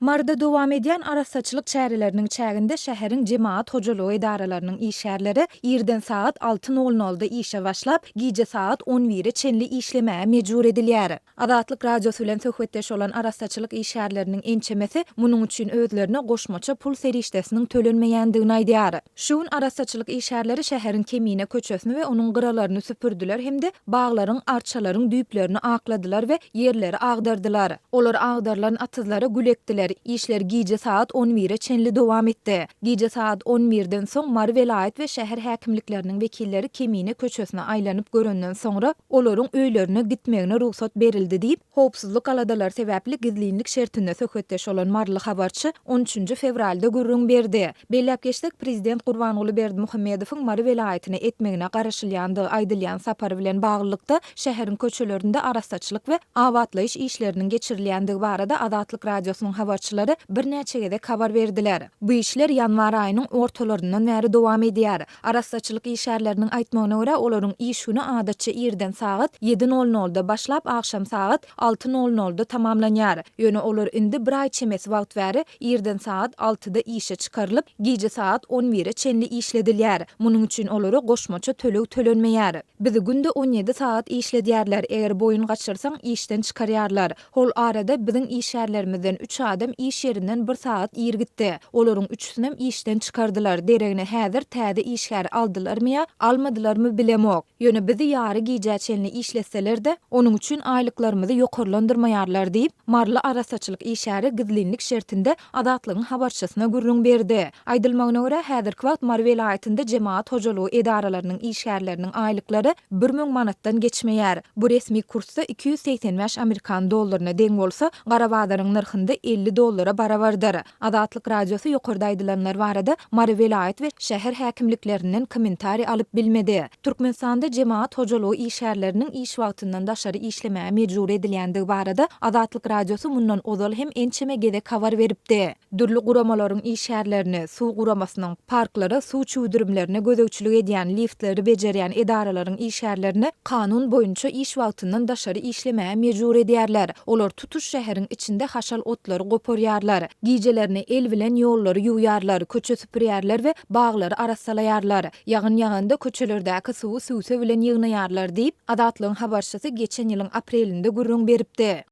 Marda dowam edýän arasaçylyk çäreleriniň çäginde şäheriň jemaat hojalygy edaralarynyň işgärleri ýerden saat 6:00-da işe başlap, gije saat 11-e çenli işlemäge mejbur edilýär. Azatlyk radiosu bilen söhbetdeş olan arasaçylyk işgärleriniň ençemesi munuň üçin özlerine goşmaça pul serişdesiniň tölenmeýändigini aýdýar. Şuň arasaçylyk işgärleri şäheriň Kemine köçesini we onuň gyralaryny süpürdiler hemde baglaryň, arçalaryň düýplerini akladylar we ýerleri agdardylar. Olar agdarlaryň atyzlary gülekdiler. İşler gije saat 11-e çenli dowam etdi. Gije saat 11-den soň Mary velayet we şäher häkimlikleriniň wekilleri Kemine köçesine aýlanyp görenden soňra olaryň öýlerine gitmegine ruhsat berildi diýip, howpsuzlyk aladalar sebäpli gizlinlik şertinde söhbetdeş olan marly habarçy 13 fevralda gürrüň berdi. Bellap geçdik prezident Gurbanuly Berdimuhammedowyň Mary velayetine etmegine garaşylýandygy aýdylýan sapary bilen baglykda şäheriň köçelerinde arasaçylyk we awatlaýyş işleriniň geçirilýändigi barada Azatlyk radiosynyň habarçylary bir näçe gezek habar berdiler. Bu işler ýanwar aýynyň ortalaryndan bäri dowam edýär. Arasaçylyk işgärleriniň aýtmagyna görä, olaryň iş güni adatça ýerden saat 7:00-da başlap akşam saat 6:00-da tamamlanýar. Ýöne olar indi bir aý çemes wagt bäri ýerden saat 6-da işe çykarylyp, gije saat 11-e çenli işledilýär. Munuň üçin olara goşmaça töleg tölenmeýär. Bizi günde 17 saat işledýärler. Eger boyun gaçyrsaň işden çykarýarlar. Hol arada biziň işgärlerimizden 3 adam iş yerinden 1 saat ýer gitdi. Olaryň üçüsini hem işden çykardylar. Deregine häzir täze işgär aldylarmy, almadylarmy bilemok. Ýöne bizi ýary gije çenli işletseler-de onuň üçin aýlyklarymyzy ýokarlandyrmaýarlar diýip, marly arasaçylyk işgäri gizlinlik şertinde Azatlygyň habarçysyna gürrüň berdi. Aýdylmagyna görä, häzirki wagt Mary velayetinde jemaat hojalygy edaralarynyň işgärleriniň aýlyklary 1000 manatdan geçmeýär. Bu resmi kursda 285 Amerikan dollaryna deň bolsa, Garabadaryň narhynda $50 barabardyr. Azatlyk radiosu ýokarda aýdylanlar barada Mary velayet we şäher häkimliklerinden kommentari alyp bilmedi. Türkmenistanda jemaat hojalygy işgärleriniň iş wagtyndan daşary işlemäge mejbur edilýändigi barada Azatlyk radiosu mundan ozal hem ençeme gezek habar beripdi. Dürli guramalaryň işgärlerini, suw guramasynyň parklara, suw çüwdürümlerine gözegçilik edýän liftleri bejerýän edaralaryň işgärlerini kanun boýunça iş wagtyndan daşary işlemäge mejbur edýärler. Olar tutuş şäheriň içinde haşal otlary goparýarlar, gijelerini el bilen ýollary ýuwýarlar, köçe süpürýärler we baglary arasalaýarlar. Ýagyn ýaganda köçelerdäki suwy süwse bilen ýygnaýarlar diýip Azatlygyň habarçysy geçen ýylyň aprelinde gürrüň beripdi.